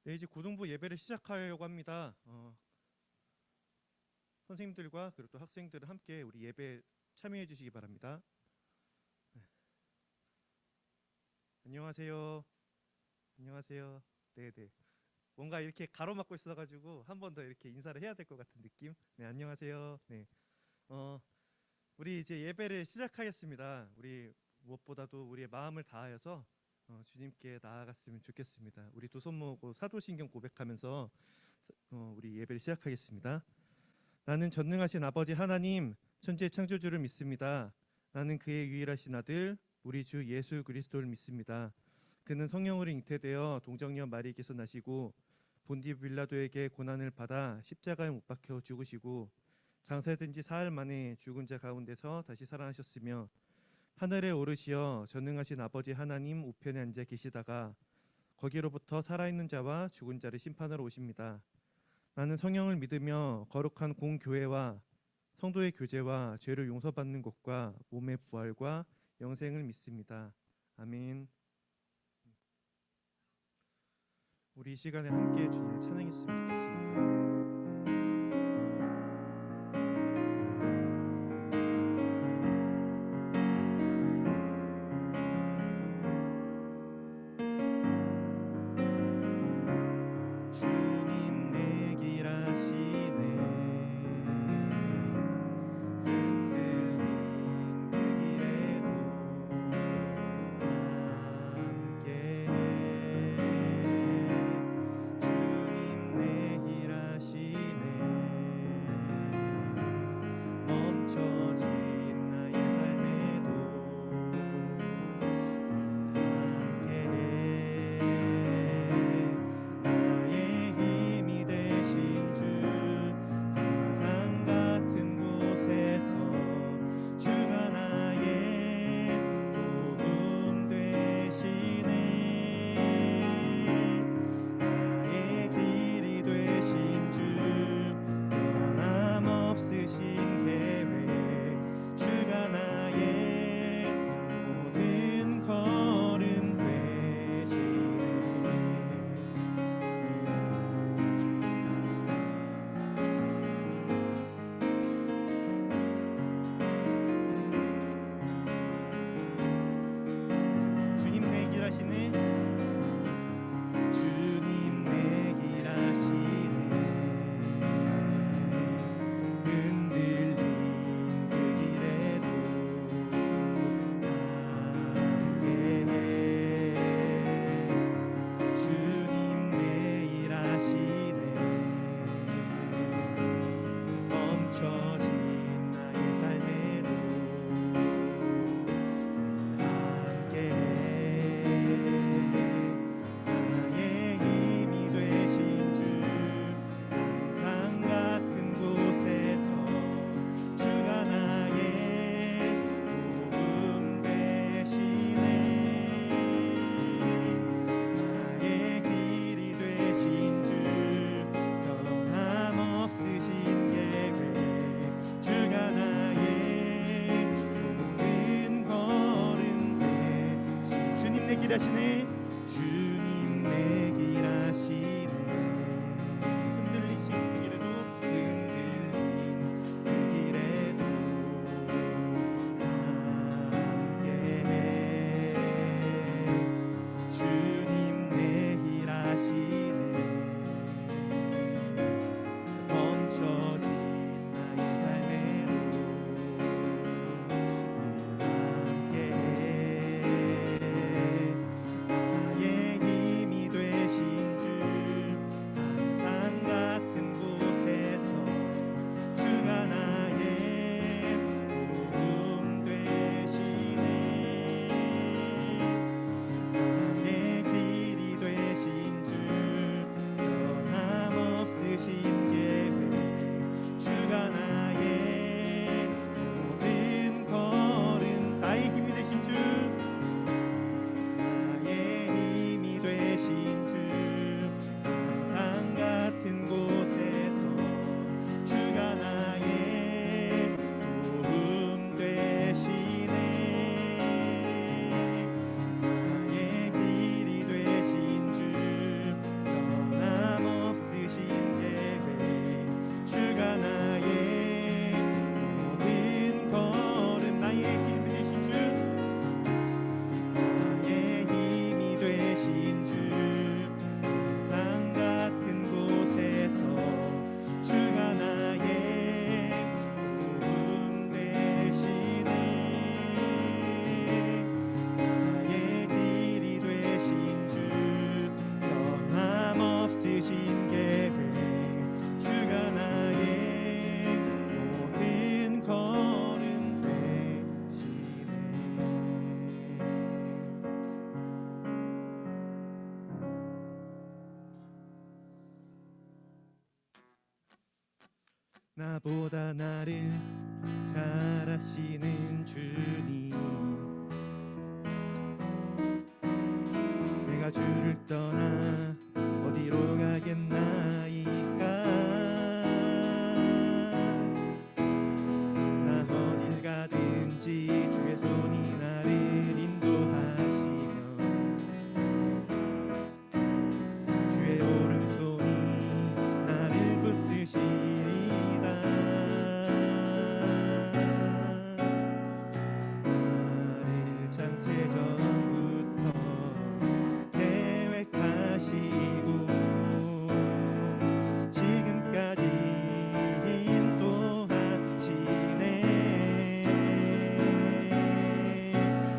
네, 이제 고등부 예배를 시작하려고 합니다. 선생님들과 그리고 또 학생들은 함께 우리 예배 참여해 주시기 바랍니다. 네. 안녕하세요. 안녕하세요. 네네. 뭔가 이렇게 가로막고 있어가지고 한 번 더 이렇게 인사를 해야 될 것 같은 느낌. 네, 안녕하세요. 네. 어, 우리 이제 예배를 시작하겠습니다. 우리 무엇보다도 우리의 마음을 다하여서 주님께 나아갔으면 좋겠습니다. 우리 두 손 모으고 사도신경 고백하면서 우리 예배를 시작하겠습니다. 나는 전능하신 아버지 하나님, 천지의 창조주를 믿습니다. 나는 그의 유일하신 아들, 우리 주 예수 그리스도를 믿습니다. 그는 성령으로 잉태되어 동정녀 마리에게서 나시고 본디 빌라도에게 고난을 받아 십자가에 못 박혀 죽으시고 장사된 지 사흘 만에 죽은 자 가운데서 다시 살아나셨으며 하늘에 오르시어 전능하신 아버지 하나님 우편에 앉아 계시다가 거기로부터 살아있는 자와 죽은 자를 심판하러 오십니다. 나는 성령을 믿으며 거룩한 공교회와 성도의 교제와 죄를 용서받는 것과 몸의 부활과 영생을 믿습니다. 아멘. 우리 이 시간에 함께 주님을 찬양했으면 좋겠습니다. 주님 내 길 아시네 흔들린 그 길에도 함께 주님 내 길 아시네 멈춰진 나의 삶에도 함께 나의 힘이 되신 주 항상 같은 곳에서 주가 나의 도움 되시네 나의 길이 되신 주 변함없으신 계획 주가 나의 모든 걸음 되시네 주님 내 길 아시네 주님 내 길 아시네 흔들린 그 길에도 함께 주님 내 일 아시네 멈춰진 나의 삶에도 함께 나의 힘이 되신 주 항상 같은 곳에서 주가 나의 도움 되시네 나의 길이 되신 주 변함없으신 계획 주가 나의 모든 걸음 되신 주님 내 길 아시네 주님 내 길 아시네 흔들리신 그 길에도 흔들린 그 길에도 함께 주님 내 길 아시네 멈춰진 나의 삶에도 함께 나보다 나를 잘 아시는 주님, 내가 주를 떠나 어디로 가겠나이까. 나 어딜 가든지 주의 손이 나를 인도하시며 주의 오른손이 나를 붙드시리다. 나를 창세전부터 계획하시고 지금까지 인도하시네.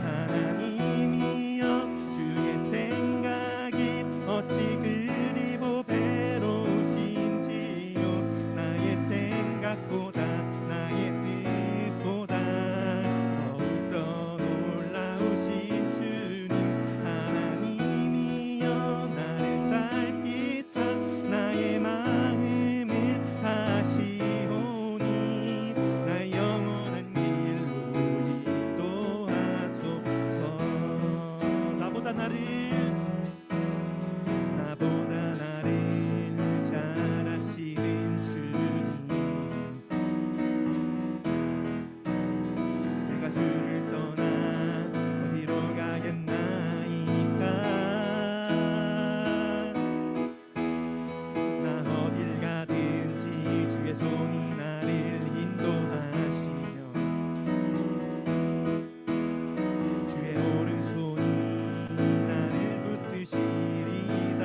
하나님이여 주의 생각이 어찌 그리 보배로우신지요. 나의 생각보다 나의 뜻보다 더욱더 놀라우신 주님, 하나님이여 나를 살피사 나의 마음을 다시오니 나의 영원한 길로 인도하소서. 나보다 나를 잘 아시는 주님, 내가 주를 떠나 어디로 가겠나이까. 나 어딜 가든지 주의 손이 나를 인도하시며 주의 오른손이 나를 붙드시리다.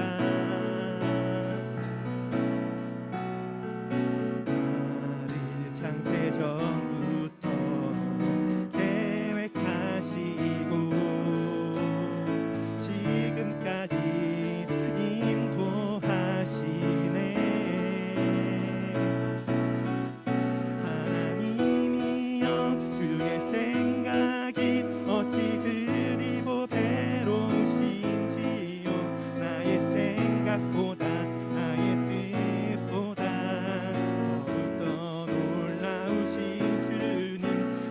나를 창세전부터 계획하시고 지금까지 인도하시네. 하나님이여 주의 생각이 어찌 그리 보배로우신지요. 나의 생각보다 나의 뜻보다 더욱더 놀라우신 주님,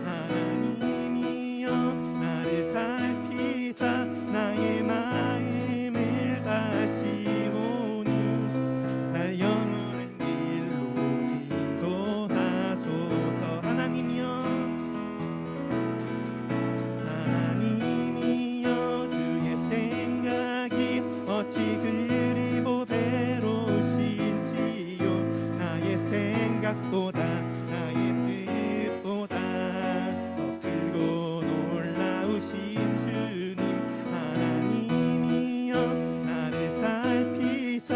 하나님이여 나를 살피사 나의 마음을 다시오니 날 영원한 길로 인도하소서. 하나님이여 주의 생각이 어찌 그리 보배로우신지요. 나의 생각보다 나의 뜻보다 더 크고 놀라우신 주님, 하나님이여 나를 살피사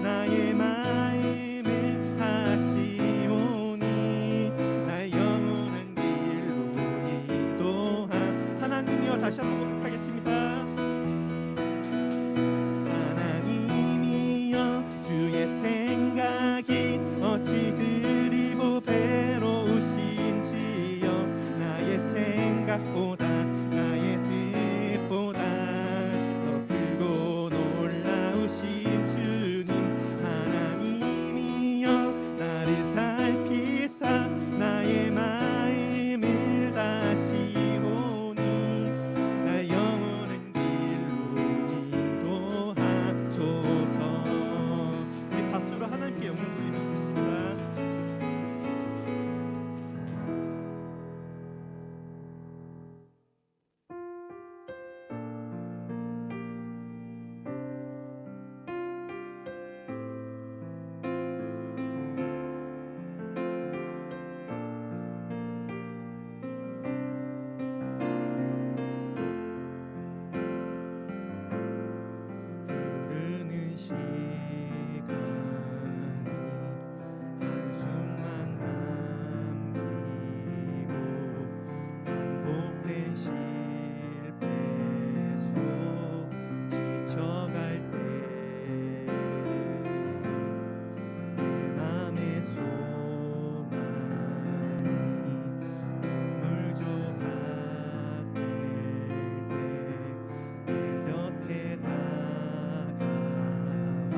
나의 마음을 하시오니 날 영원한 길로 인도하. 하나님이여, 다시 한번 고백하겠습니다. 하나님이여 주의 생각이 어찌 그리 보배로우신지요. 나의 생각보다 나의 뜻보다 더 크고 놀라우신 주님, 하나님이여 나를 살피사 나의 마음을 다시오니 날 영원한 길로 인도하소서. 우리 박수로 하나님께 영광 돌리겠습니다. 흐르는 시간이 한숨만 남기고 반복된 실패 속 지쳐갈 때 내 맘의 소망이 눈물 조각 될 때 내 곁에 다가와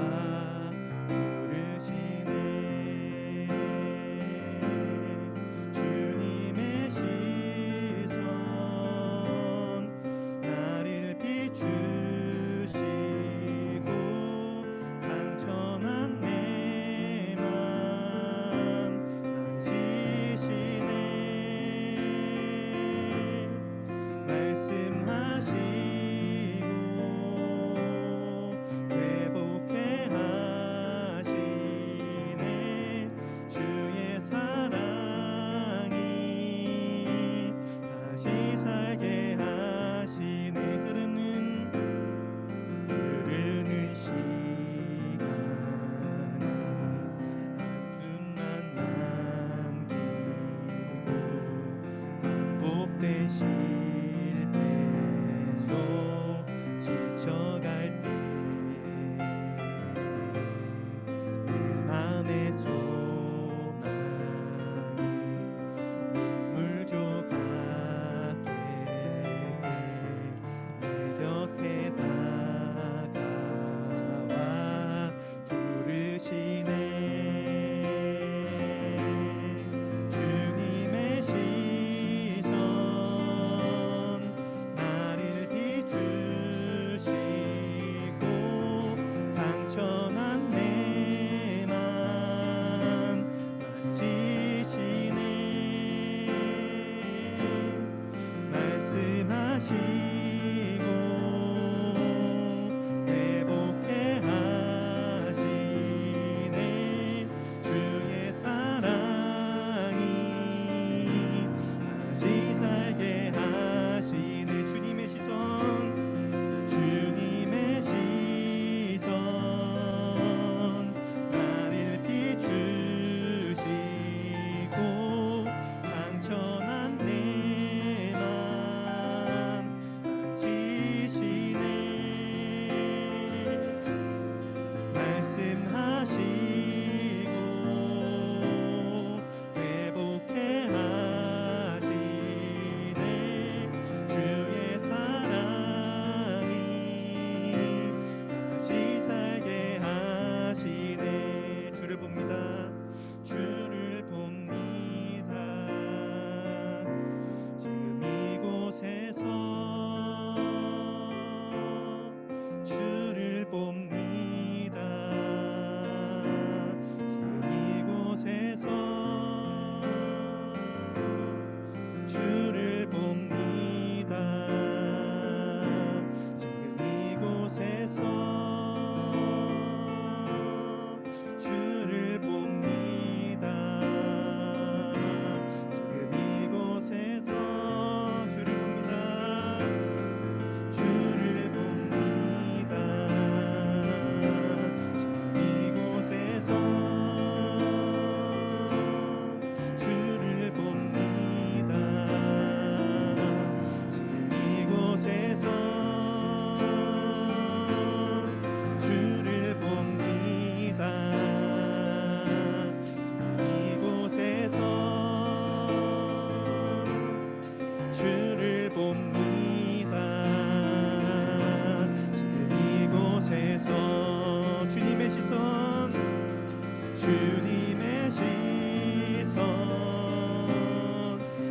주님의 시선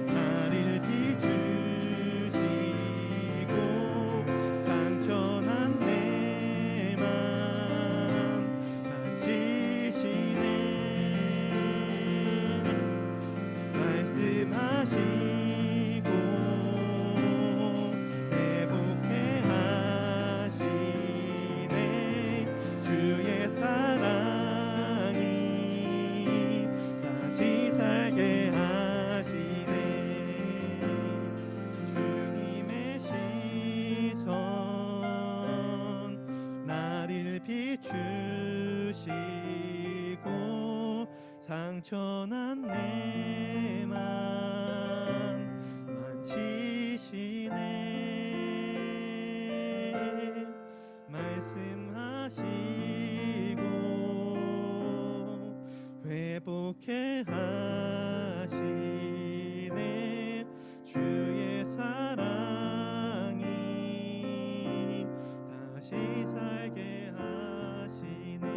나를 비추시고 상처난 내 맘 만지시네 말씀하시고 회복해 하시네 주의 사랑이 다시 살게 하시네 주님의 시선 나를 비추시고 상처난 내 맘 만지시네 말씀하시고 회복해 하시네 주의 사랑이 다시 살게 하시네.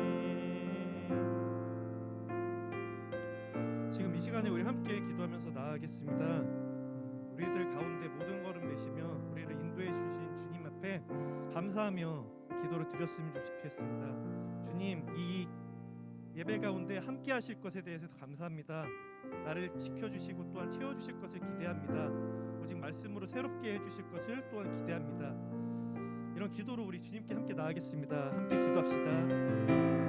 지금 이 시간에 우리 함께 기도하면서 나아가겠습니다. 우리들 가운데 모든 걸음 내시며 우리를 인도해 주신 주님 앞에 감사하며 기도를 드렸으면 좋겠습니다. 주님, 이 예배 가운데 함께 하실 것에 대해서 감사합니다. 나를 지켜주시고 또한 채워주실 것을 기대합니다. 오직 말씀으로 새롭게 해주실 것을 또한 기대합니다. 이런 기도로 우리 주님께 함께 나아가겠습니다. 함께 기도합시다.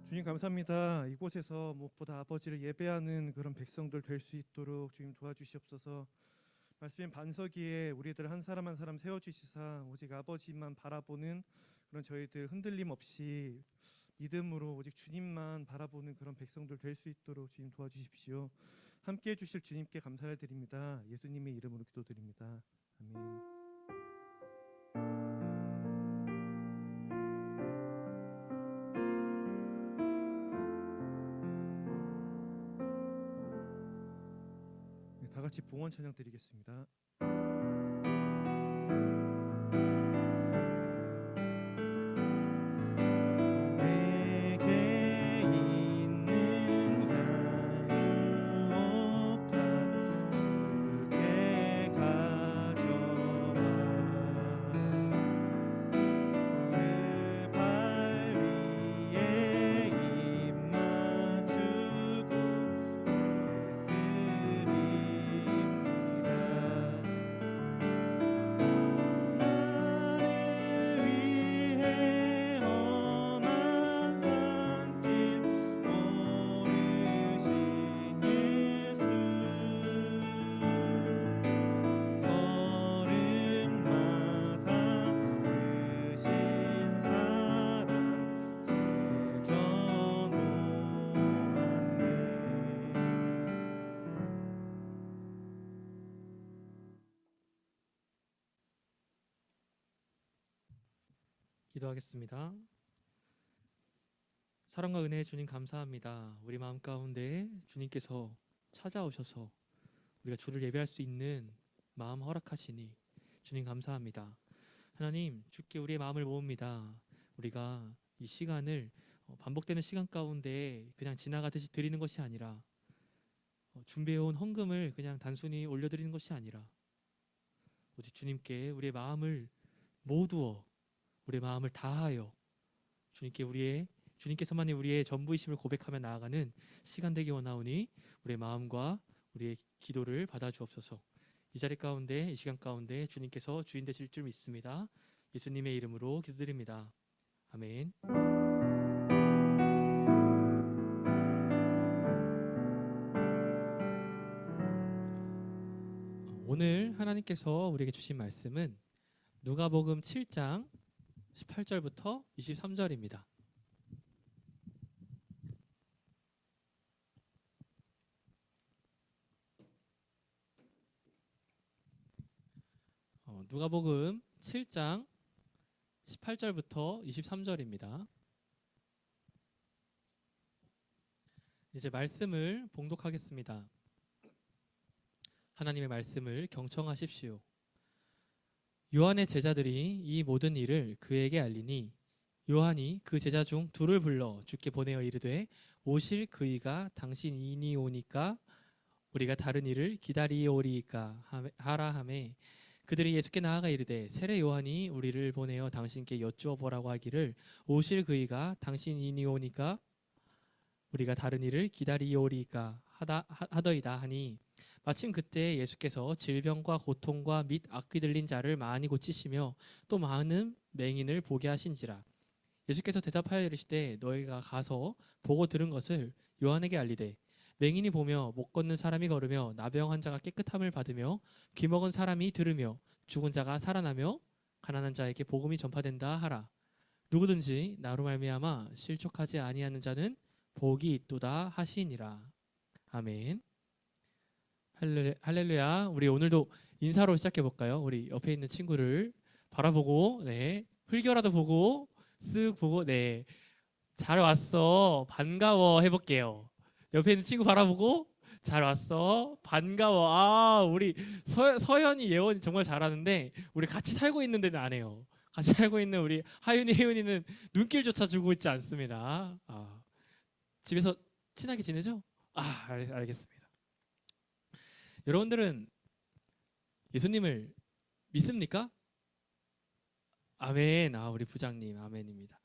주님 감사합니다. 이곳에서 무엇보다 아버지를 예배하는 그런 백성들 될 수 있도록 주님 도와주시옵소서. 말씀인 반석 위에 우리들 한 사람 한 사람 세워주시사 오직 아버지만 바라보는 그런 저희들 흔들림 없이 믿음으로 오직 주님만 바라보는 그런 백성들 될 수 있도록 주님 도와주십시오. 함께해 주실 주님께 감사를 드립니다. 예수님의 이름으로 기도드립니다. 아멘. 네, 다 같이 봉헌 찬양 드리겠습니다. 내게 있는 야유옥 다 주께 가져와 그 발 위에 입 맞추고 나를 위해 험한 산길 오르신 예수 걸음마다 크신 사랑 새겨놓았네. 기도하겠습니다. 사랑과 은혜의 주님 감사합니다. 우리 마음 가운데 주님께서 찾아오셔서 우리가 주를 예배할 수 있는 마음 허락하시니 주님 감사합니다. 하나님, 주께 우리의 마음을 모읍니다. 우리가 이 시간을 반복되는 시간 가운데 그냥 지나가듯이 드리는 것이 아니라 준비해온 헌금을 그냥 단순히 올려드리는 것이 아니라 오직 주님께 우리의 마음을 모두어 우리의 마음을 다하여 주님께서만이 우리의 전부이심을 고백하며 나아가는 시간 되기 원하오니 우리의 마음과 우리의 기도를 받아 주옵소서. 이 자리 가운데 이 시간 가운데 주님께서 주인 되실 줄 믿습니다. 예수님의 이름으로 기도드립니다. 아멘. 오늘 하나님께서 우리에게 주신 말씀은 누가복음 7장 18절부터 23절입니다. 누가복음 7장 18절부터 23절입니다. 이제 말씀을 봉독하겠습니다. 하나님의 말씀을 경청하십시오. 요한의 제자들이 이 모든 일을 그에게 알리니 요한이 그 제자 중 둘을 불러 주께 보내어 이르되 오실 그이가 당신이니 오니까 우리가 다른 일을 기다리오리이까 하라 하매 그들이 예수께 나아가 이르되 세례 요한이 우리를 보내어 당신께 여쭈어 보라고 하기를 오실 그이가 당신이니 오니까 우리가 다른 일을 기다리오리이까 하더이다 하니 마침 그때 예수께서 질병과 고통과 및 악귀 들린 자를 많이 고치시며 또 많은 맹인을 보게 하신지라. 예수께서 대답하여 이르시되 너희가 가서 보고 들은 것을 요한에게 알리되 맹인이 보며 못 걷는 사람이 걸으며 나병 환자가 깨끗함을 받으며 귀먹은 사람이 들으며 죽은 자가 살아나며 가난한 자에게 복음이 전파된다 하라. 누구든지 나로 말미암아 실족하지 아니하는 자는 복이 있도다 하시니라. 아멘. 할렐루야. 우리 오늘도 인사로 시작해 볼까요? 우리 옆에 있는 친구를 바라보고 흘겨라도 보고 쓱 보고 잘 왔어 반가워 해볼게요. 옆에 있는 친구 바라보고 잘 왔어 반가워. 우리 서연이 예원이 정말 잘하는데 우리 같이 살고 있는 데는 안 해요. 같이 살고 있는 우리 하윤이 혜윤이는 눈길조차 주고 있지 않습니다. 집에서 친하게 지내죠? 알겠습니다. 여러분들은 예수님을 믿습니까? 아멘. 우리 부장님 아멘입니다.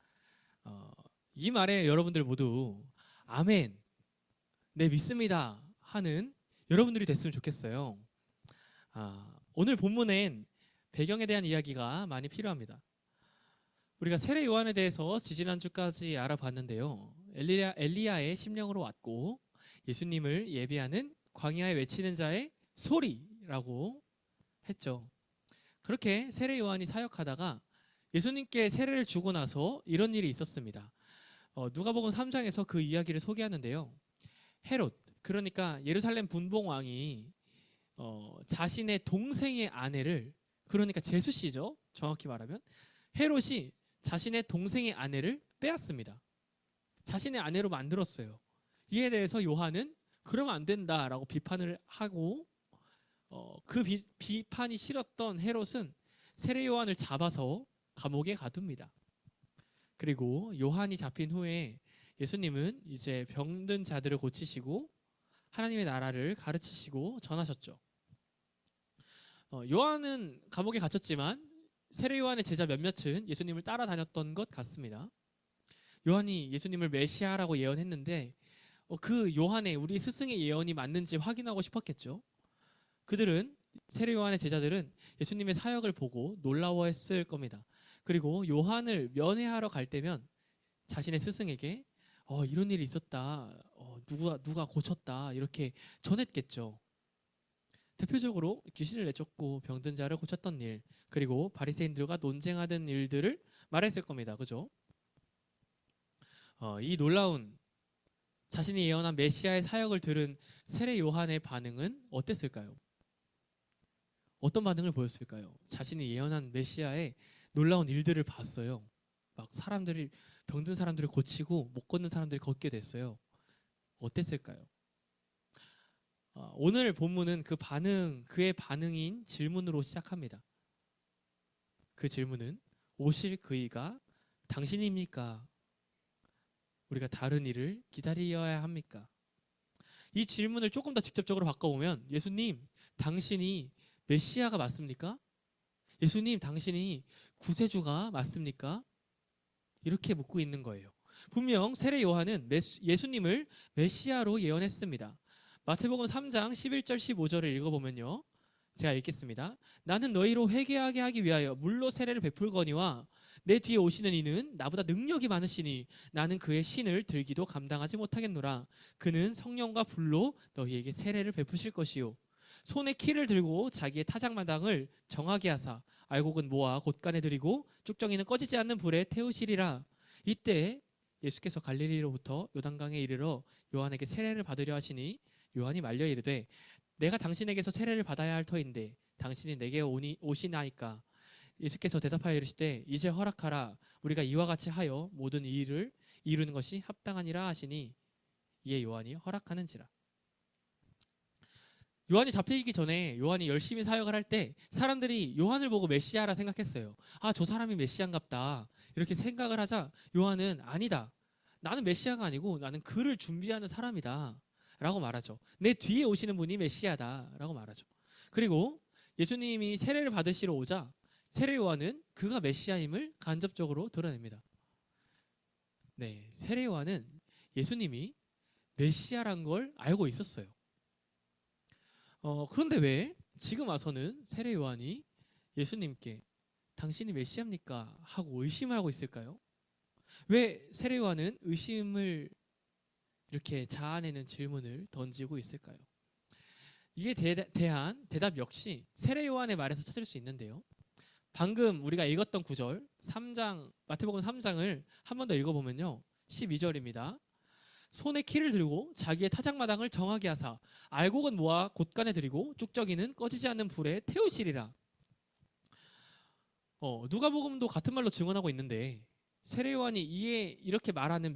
이 말에 여러분들 모두 아멘, 네 믿습니다 하는 여러분들이 됐으면 좋겠어요. 오늘 본문엔 배경에 대한 이야기가 많이 필요합니다. 우리가 세례 요한에 대해서 지지난주까지 알아봤는데요. 엘리야의 심령으로 왔고 예수님을 예비하는 광야에 외치는 자의 소리라고 했죠. 그렇게 세례 요한이 사역하다가 예수님께 세례를 주고 나서 이런 일이 있었습니다. 누가복음 3장에서 그 이야기를 소개하는데요. 헤롯, 그러니까 예루살렘 분봉왕이 자신의 동생의 아내를, 그러니까 제수씨죠, 정확히 말하면 헤롯이 자신의 동생의 아내를 빼앗습니다. 자신의 아내로 만들었어요. 이에 대해서 요한은 그러면 안 된다라고 비판을 하고 그 비판이 싫었던 헤롯은 세례 요한을 잡아서 감옥에 가둡니다. 그리고 요한이 잡힌 후에 예수님은 이제 병든 자들을 고치시고 하나님의 나라를 가르치시고 전하셨죠. 요한은 감옥에 갇혔지만 세례 요한의 제자 몇몇은 예수님을 따라다녔던 것 같습니다. 요한이 예수님을 메시아라고 예언했는데 그 요한의 우리 스승의 예언이 맞는지 확인하고 싶었겠죠. 그들은 세례 요한의 제자들은 예수님의 사역을 보고 놀라워했을 겁니다. 그리고 요한을 면회하러 갈 때면 자신의 스승에게 이런 일이 있었다, 누가 고쳤다 이렇게 전했겠죠. 대표적으로 귀신을 내쫓고 병든 자를 고쳤던 일, 그리고 바리새인들과 논쟁하던 일들을 말했을 겁니다. 그죠? 이 놀라운 자신이 예언한 메시아의 사역을 들은 세례 요한의 반응은 어땠을까요? 어떤 반응을 보였을까요? 자신이 예언한 메시아의 놀라운 일들을 봤어요. 막 사람들이 병든 사람들을 고치고 못 걷는 사람들이 걷게 됐어요. 어땠을까요? 오늘 본문은 그의 반응인 질문으로 시작합니다. 그 질문은 오실 그이가 당신입니까? 우리가 다른 일을 기다려야 합니까? 이 질문을 조금 더 직접적으로 바꿔보면 예수님, 당신이 메시아가 맞습니까? 예수님, 당신이 구세주가 맞습니까? 이렇게 묻고 있는 거예요. 분명 세례 요한은 예수님을 메시아로 예언했습니다. 마태복음 3장 11절 15절을 읽어보면요, 제가 읽겠습니다. 나는 너희로 회개하게 하기 위하여 물로 세례를 베풀거니와 내 뒤에 오시는 이는 나보다 능력이 많으시니 나는 그의 신을 들기도 감당하지 못하겠노라. 그는 성령과 불로 너희에게 세례를 베푸실 것이요 손에 키를 들고 자기의 타작마당을 정하게 하사 알곡은 모아 곳간에 들이고 쭉정이는 꺼지지 않는 불에 태우시리라. 이때 예수께서 갈릴리로부터 요단강에 이르러 요한에게 세례를 받으려 하시니 요한이 말려 이르되 내가 당신에게서 세례를 받아야 할 터인데 당신이 내게 오시나이까. 예수께서 대답하여 이르시되 이제 허락하라. 우리가 이와 같이 하여 모든 이 일을 이루는 것이 합당하니라 하시니 이에 요한이 허락하는지라. 요한이 잡히기 전에 요한이 열심히 사역을 할 때 사람들이 요한을 보고 메시아라 생각했어요. 아, 저 사람이 메시아인갑다 이렇게 생각을 하자 요한은 아니다, 나는 메시아가 아니고 나는 그를 준비하는 사람이다 라고 말하죠. 내 뒤에 오시는 분이 메시아다 라고 말하죠. 그리고 예수님이 세례를 받으시러 오자 세례 요한은 그가 메시아임을 간접적으로 드러냅니다. 네, 세례 요한은 예수님이 메시아란 걸 알고 있었어요. 그런데 왜 지금 와서는 세례 요한이 예수님께 당신이 메시아입니까? 하고 의심을 하고 있을까요? 왜 세례 요한은 의심을 이렇게 자아내는 질문을 던지고 있을까요? 이에 대한 대답 역시 세례 요한의 말에서 찾을 수 있는데요. 방금 우리가 읽었던 구절 3장 마태복음 3장을 한 번 더 읽어보면요. 12절입니다. 손에 키를 들고 자기의 타작마당을 정하게 하사 알곡은 모아 곳간에 들이고 쭉저기는 꺼지지 않는 불에 태우시리라. 누가복음도 같은 말로 증언하고 있는데 세례 요한이 이렇게 말하는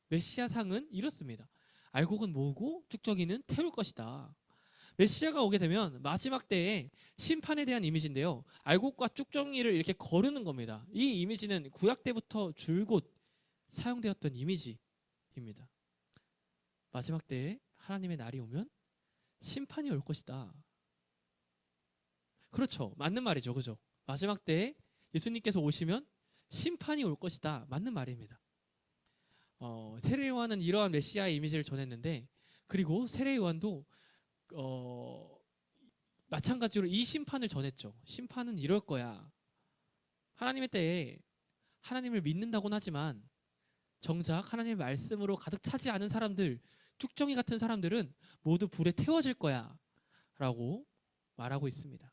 메시아상은 이렇습니다. 알곡은 모으고 쭉저기는 태울 것이다. 메시아가 오게 되면 마지막 때에 심판에 대한 이미지인데요. 알곡과 쭉정이를 이렇게 거르는 겁니다. 이 이미지는 구약 때부터 줄곧 사용되었던 이미지입니다. 마지막 때에 하나님의 날이 오면 심판이 올 것이다. 그렇죠. 맞는 말이죠. 그죠? 마지막 때에 예수님께서 오시면 심판이 올 것이다. 맞는 말입니다. 세례 요한은 이러한 메시아의 이미지를 전했는데 그리고 세례 요한도 마찬가지로 이 심판을 전했죠. 심판은 이럴 거야. 하나님의 때에 하나님을 믿는다고는 하지만 정작 하나님의 말씀으로 가득 차지 않은 사람들, 쭉정이 같은 사람들은 모두 불에 태워질 거야 라고 말하고 있습니다.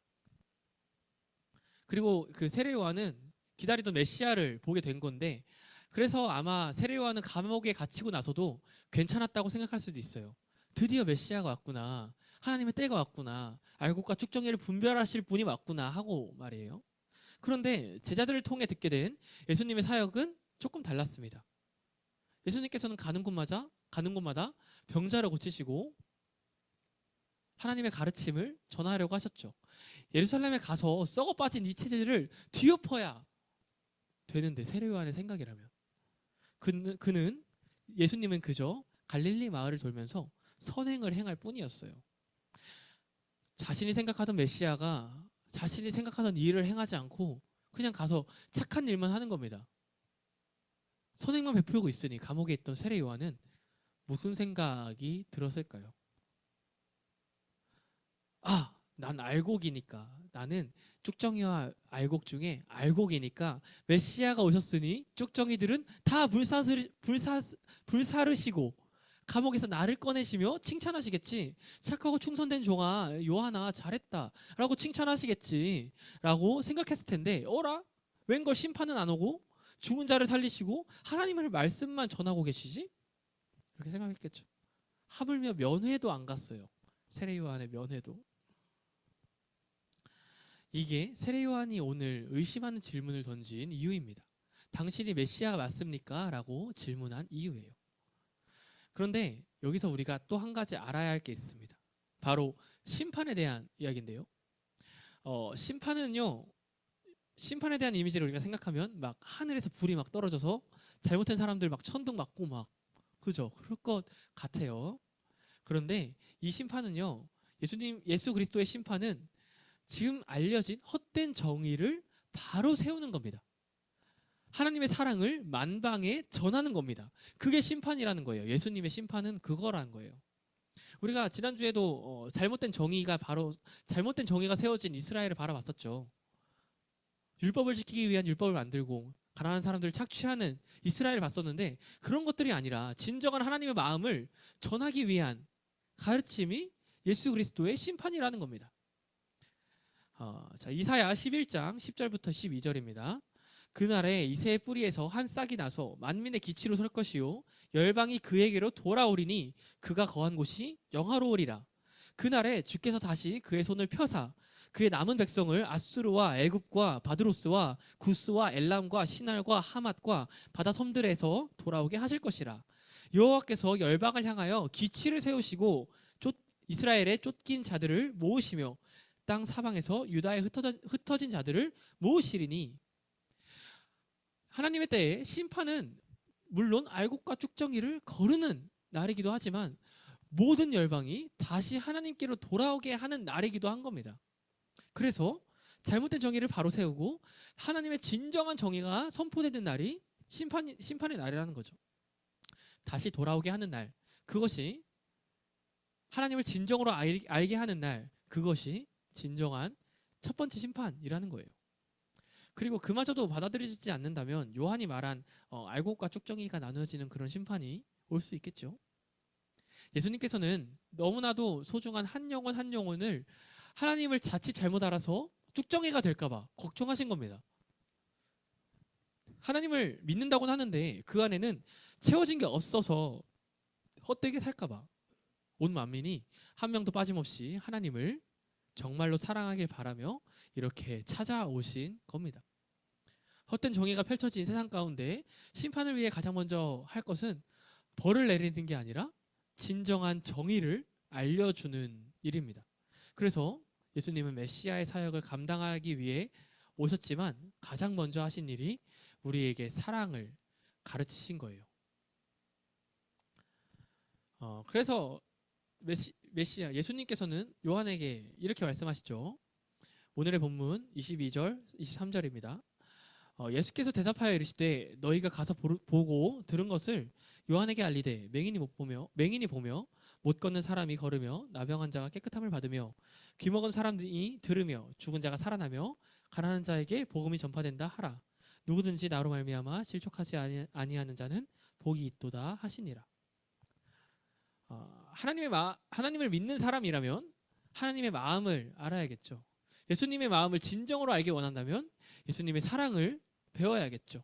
그리고 그 세례 요한은 기다리던 메시아를 보게 된 건데 그래서 아마 세례 요한은 감옥에 갇히고 나서도 괜찮았다고 생각할 수도 있어요. 드디어 메시아가 왔구나. 하나님의 때가 왔구나. 알곡과 쭉정이를 분별하실 분이 왔구나 하고 말이에요. 그런데 제자들을 통해 듣게 된 예수님의 사역은 조금 달랐습니다. 예수님께서는 가는 곳마다 병자를 고치시고 하나님의 가르침을 전하려고 하셨죠. 예루살렘에 가서 썩어 빠진 이 체질을 뒤엎어야 되는데 세례 요한의 생각이라면 예수님은 그저 갈릴리 마을을 돌면서 선행을 행할 뿐이었어요. 자신이 생각하던 메시아가 자신이 생각하던 일을 행하지 않고 그냥 가서 착한 일만 하는 겁니다. 선행만 베풀고 있으니 감옥에 있던 세례 요한은 무슨 생각이 들었을까요? 난 알곡이니까, 나는 쭉정이와 알곡 중에 알곡이니까 메시아가 오셨으니 쭉정이들은 다 불사르시고 감옥에서 나를 꺼내시며 칭찬하시겠지. 착하고 충성된 종아 요한아 잘했다 라고 칭찬하시겠지 라고 생각했을 텐데 어라? 웬걸 심판은 안 오고 죽은 자를 살리시고 하나님의 말씀만 전하고 계시지? 이렇게 생각했겠죠. 하물며 면회도 안 갔어요. 세례 요한의 면회도. 이게 세례 요한이 오늘 의심하는 질문을 던진 이유입니다. 당신이 메시아가 맞습니까? 라고 질문한 이유예요. 그런데 여기서 우리가 또 한 가지 알아야 할 게 있습니다. 바로 심판에 대한 이야기인데요. 심판에 대한 이미지를 우리가 생각하면 막 하늘에서 불이 막 떨어져서 잘못한 사람들 막 천둥 맞고 막 그죠? 그럴 것 같아요. 그런데 이 심판은요, 예수 그리스도의 심판은 지금 알려진 헛된 정의를 바로 세우는 겁니다. 하나님의 사랑을 만방에 전하는 겁니다. 그게 심판이라는 거예요. 예수님의 심판은 그거라는 거예요. 우리가 지난주에도 잘못된 정의가 세워진 이스라엘을 바라봤었죠. 율법을 지키기 위한 율법을 만들고 가난한 사람들을 착취하는 이스라엘을 봤었는데 그런 것들이 아니라 진정한 하나님의 마음을 전하기 위한 가르침이 예수 그리스도의 심판이라는 겁니다. 자, 이사야 11장 10절부터 12절입니다. 그날에 이새의 뿌리에서 한 싹이 나서 만민의 기치로 설 것이요 열방이 그에게로 돌아오리니 그가 거한 곳이 영화로우리라. 그날에 주께서 다시 그의 손을 펴사 그의 남은 백성을 아수르와 애굽과 바드로스와 구스와 엘람과 시날과 하맛과 바다 섬들에서 돌아오게 하실 것이라. 여호와께서 열방을 향하여 기치를 세우시고 이스라엘의 쫓긴 자들을 모으시며 땅 사방에서 유다에 흩어진 자들을 모으시리니. 하나님의 때에 심판은 물론 알곡과 쭉정이를 거르는 날이기도 하지만 모든 열방이 다시 하나님께로 돌아오게 하는 날이기도 한 겁니다. 그래서 잘못된 정의를 바로 세우고 하나님의 진정한 정의가 선포되는 날이 심판의 날이라는 거죠. 다시 돌아오게 하는 날, 그것이 하나님을 진정으로 알게 하는 날, 그것이 진정한 첫 번째 심판이라는 거예요. 그리고 그마저도 받아들여지지 않는다면 요한이 말한 알곡과 쭉정이가 나누어지는 그런 심판이 올 수 있겠죠. 예수님께서는 너무나도 소중한 한 영혼 한 영혼을 하나님을 자칫 잘못 알아서 쭉정이가 될까봐 걱정하신 겁니다. 하나님을 믿는다고는 하는데 그 안에는 채워진 게 없어서 헛되게 살까봐 온 만민이 한 명도 빠짐없이 하나님을 정말로 사랑하길 바라며 이렇게 찾아오신 겁니다. 헛된 정의가 펼쳐진 세상 가운데 심판을 위해 가장 먼저 할 것은 벌을 내리는 게 아니라 진정한 정의를 알려주는 일입니다. 그래서 예수님은 메시아의 사역을 감당하기 위해 오셨지만 가장 먼저 하신 일이 우리에게 사랑을 가르치신 거예요. 그래서 메시아 예수님께서는 요한에게 이렇게 말씀하시죠. 오늘의 본문 22절, 23절입니다. 예수께서 대답하여 이르시되 너희가 가서 보고 들은 것을 요한에게 알리되 맹인이 보며 못 걷는 사람이 걸으며 나병한 자가 깨끗함을 받으며 귀 먹은 사람들이 들으며 죽은 자가 살아나며 가난한 자에게 복음이 전파된다 하라. 누구든지 나로 말미암아 실족하지 아니하는 자는 복이 있도다 하시니라. 하나님을 믿는 사람이라면 하나님의 마음을 알아야겠죠. 예수님의 마음을 진정으로 알기 원한다면 예수님의 사랑을 배워야겠죠.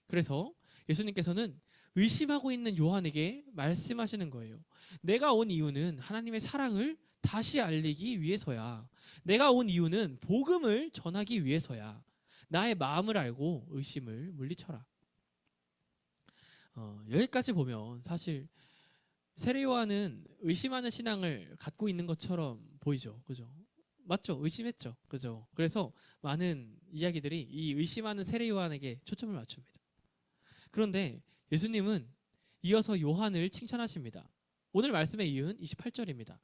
그래서 예수님께서는 의심하고 있는 요한에게 말씀하시는 거예요. 내가 온 이유는 하나님의 사랑을 다시 알리기 위해서야. 내가 온 이유는 복음을 전하기 위해서야. 나의 마음을 알고 의심을 물리쳐라. 여기까지 보면 사실 세례 요한은 의심하는 신앙을 갖고 있는 것처럼 보이죠. 그죠? 맞죠? 의심했죠. 그죠? 그래서 많은 이야기들이 이 의심하는 세례 요한에게 초점을 맞춥니다. 그런데 예수님은 이어서 요한을 칭찬하십니다. 오늘 말씀의 이유는 28절입니다.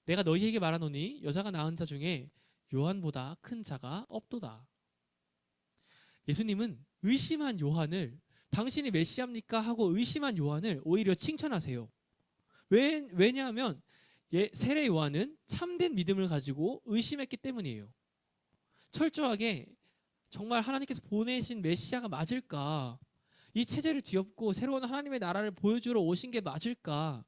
내가 너희에게 말하노니 여자가 낳은 자 중에 요한보다 큰 자가 없도다. 예수님은 의심한 요한을 당신이 메시아입니까? 하고 의심한 요한을 오히려 칭찬하세요. 왜냐하면 세례 요한은 참된 믿음을 가지고 의심했기 때문이에요. 철저하게 정말 하나님께서 보내신 메시아가 맞을까? 이 체제를 뒤엎고 새로운 하나님의 나라를 보여주러 오신 게 맞을까?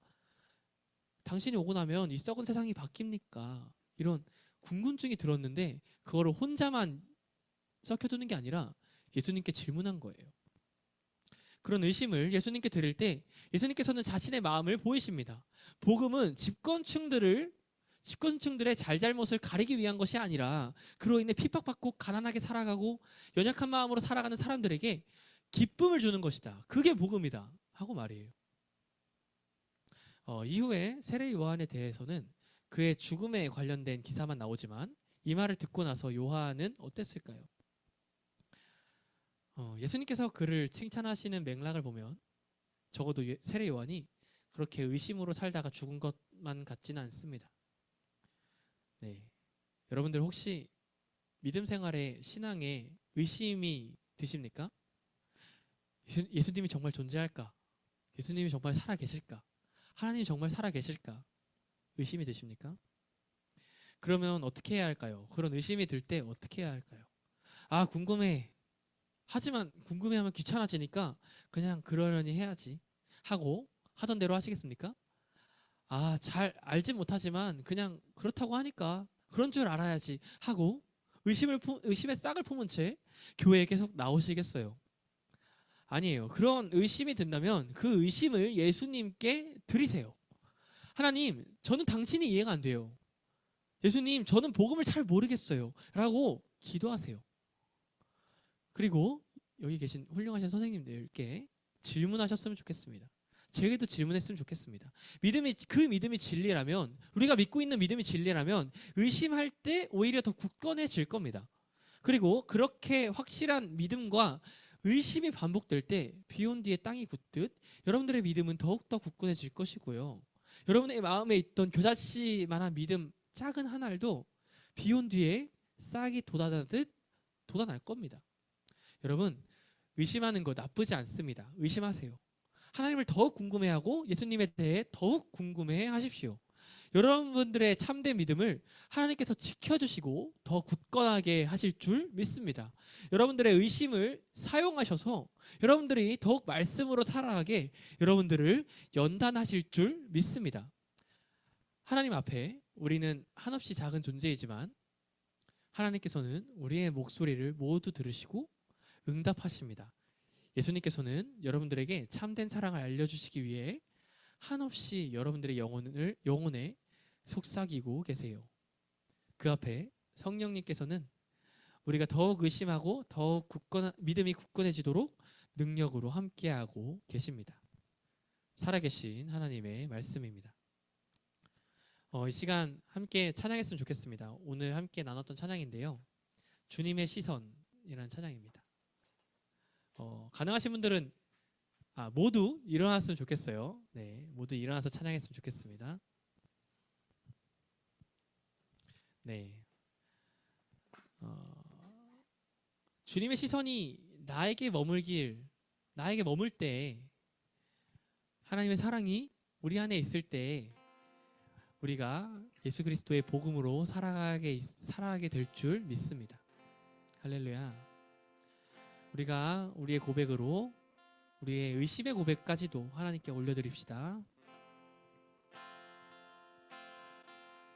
당신이 오고 나면 이 썩은 세상이 바뀝니까? 이런 궁금증이 들었는데 그거를 혼자만 썩혀두는 게 아니라 예수님께 질문한 거예요. 그런 의심을 예수님께 드릴 때 예수님께서는 자신의 마음을 보이십니다. 복음은 집권층들의 잘잘못을 가리기 위한 것이 아니라 그로 인해 핍박받고 가난하게 살아가고 연약한 마음으로 살아가는 사람들에게 기쁨을 주는 것이다. 그게 복음이다. 하고 말이에요. 이후에 세례 요한에 대해서는 그의 죽음에 관련된 기사만 나오지만 이 말을 듣고 나서 요한은 어땠을까요? 예수님께서 그를 칭찬하시는 맥락을 보면 적어도 세례 요한이 그렇게 의심으로 살다가 죽은 것만 같지는 않습니다. 네, 여러분들 혹시 믿음 생활에 신앙에 의심이 드십니까? 예수님이 정말 존재할까? 예수님이 정말 살아 계실까? 하나님이 정말 살아 계실까? 의심이 드십니까? 그러면 어떻게 해야 할까요? 그런 의심이 들 때 어떻게 해야 할까요? 아, 궁금해. 하지만 궁금해하면 귀찮아지니까 그냥 그러려니 해야지 하고 하던 대로 하시겠습니까? 아, 잘 알진 못하지만 그냥 그렇다고 하니까 그런 줄 알아야지 하고 의심의 싹을 품은 채 교회에 계속 나오시겠어요? 아니에요. 그런 의심이 든다면 그 의심을 예수님께 드리세요. 하나님, 저는 당신이 이해가 안 돼요. 예수님, 저는 복음을 잘 모르겠어요. 라고 기도하세요. 그리고 여기 계신 훌륭하신 선생님들께 질문하셨으면 좋겠습니다. 제게도 질문했으면 좋겠습니다. 그 믿음이 진리라면, 우리가 믿고 있는 믿음이 진리라면 의심할 때 오히려 더 굳건해질 겁니다. 그리고 그렇게 확실한 믿음과 의심이 반복될 때 비온 뒤에 땅이 굳듯 여러분들의 믿음은 더욱더 굳건해질 것이고요. 여러분의 마음에 있던 겨자씨만한 믿음 작은 한 알도 비온 뒤에 싹이 돋아나듯 돋아날 겁니다. 여러분, 의심하는 거 나쁘지 않습니다. 의심하세요. 하나님을 더욱 궁금해하고 예수님에 대해 더욱 궁금해 하십시오. 여러분들의 참된 믿음을 하나님께서 지켜주시고 더 굳건하게 하실 줄 믿습니다. 여러분들의 의심을 사용하셔서 여러분들이 더욱 말씀으로 살아가게 여러분들을 연단하실 줄 믿습니다. 하나님 앞에 우리는 한없이 작은 존재이지만 하나님께서는 우리의 목소리를 모두 들으시고 응답하십니다. 예수님께서는 여러분들에게 참된 사랑을 알려주시기 위해 한없이 여러분들의 영혼에 속삭이고 계세요. 그 앞에 성령님께서는 우리가 더욱 의심하고 더욱 믿음이 굳건해지도록 능력으로 함께하고 계십니다. 살아계신 하나님의 말씀입니다. 이 시간 함께 찬양했으면 좋겠습니다. 오늘 함께 나눴던 찬양인데요. 주님의 시선이라는 찬양입니다. 가능하신 분들은 모두 일어났으면 좋겠어요. 네, 모두 일어나서 찬양했으면 좋겠습니다. 네, 주님의 시선이 나에게 머물 때, 하나님의 사랑이 우리 안에 있을 때, 우리가 예수 그리스도의 복음으로 살아가게 될 줄 믿습니다. 할렐루야. 우리가 우리의 고백으로 우리의 의심의 고백까지도 하나님께 올려드립시다.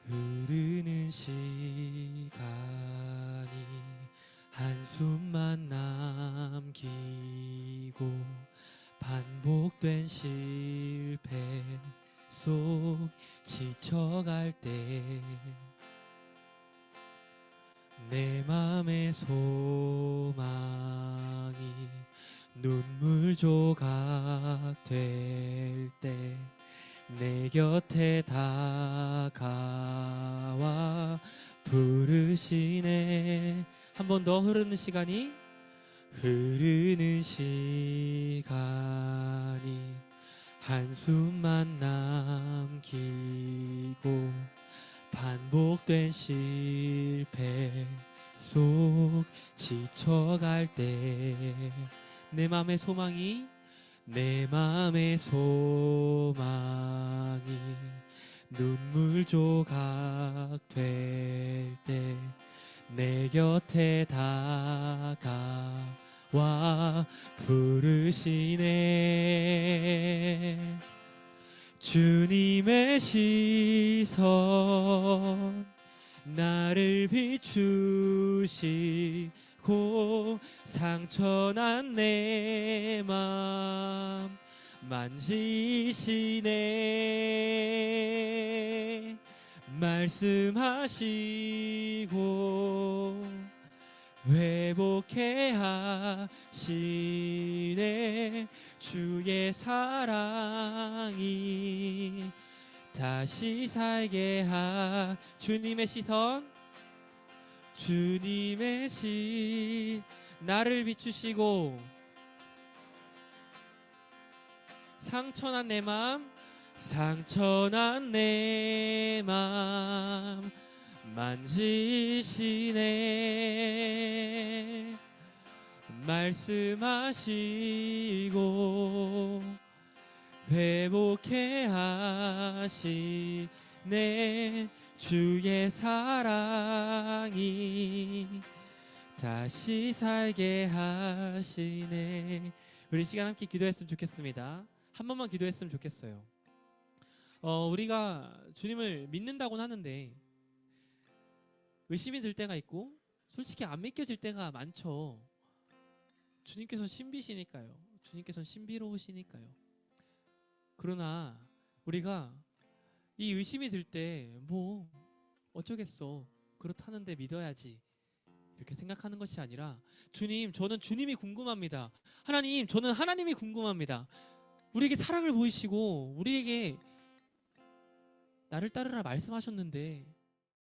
흐르는 시간이 한숨만 남기고 반복된 실패 속 지쳐갈 때 내 맘의 소망이 눈물 조각 될 때 내 곁에 다가와 부르시네. 한 번 더 흐르는 시간이 한숨만 남기고 반복된 실패 속 지쳐갈 때 내 맘의 소망이 눈물 조각 될 때 내 곁에 다가와 부르시네. 주님의 시선 나를 비추시고 상처난 내 맘 만지시네. 말씀하시고 회복해 하시네. 주의 사랑이 다시 살게 주님의 나를 비추시고 상처난 내 맘 만지시네. 말씀하시고 회복해 하시네. 내 주의 사랑이 다시 살게 하시네. 우리 시간 함께 기도했으면 좋겠습니다. 한 번만 기도했으면 좋겠어요. 우리가 주님을 믿는다고는 하는데 의심이 들 때가 있고 솔직히 안 믿겨질 때가 많죠. 주님께서는 신비시니까요. 주님께서는 신비로우시니까요. 그러나 우리가 이 의심이 들 때 뭐 어쩌겠어, 그렇다는데 믿어야지, 이렇게 생각하는 것이 아니라 주님, 저는 주님이 궁금합니다. 하나님, 저는 하나님이 궁금합니다. 우리에게 사랑을 보이시고 우리에게 나를 따르라 말씀하셨는데